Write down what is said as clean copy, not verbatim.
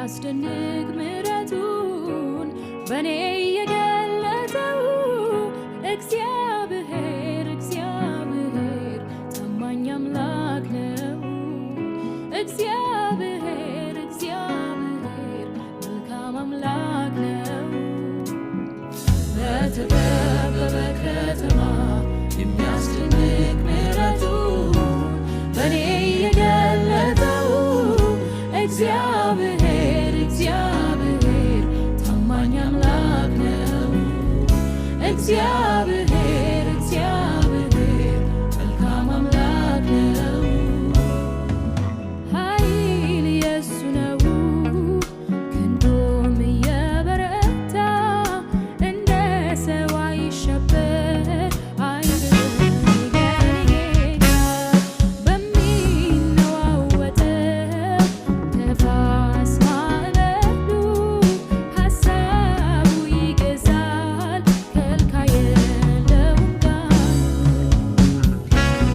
የሚያስደንቅ ምሕረቱን በኔ የገለጠው እግዚአብሔር ታማኝ አምላክ ነው። እግዚአብሔር መልካም አምላክ ነው። በተከበበ ከተማ የሚያስደንቅ ምሕረቱን በኔ የገለጠው እግዚአብሔር ታማኝ አምላክ ነው። እግዚአብሔር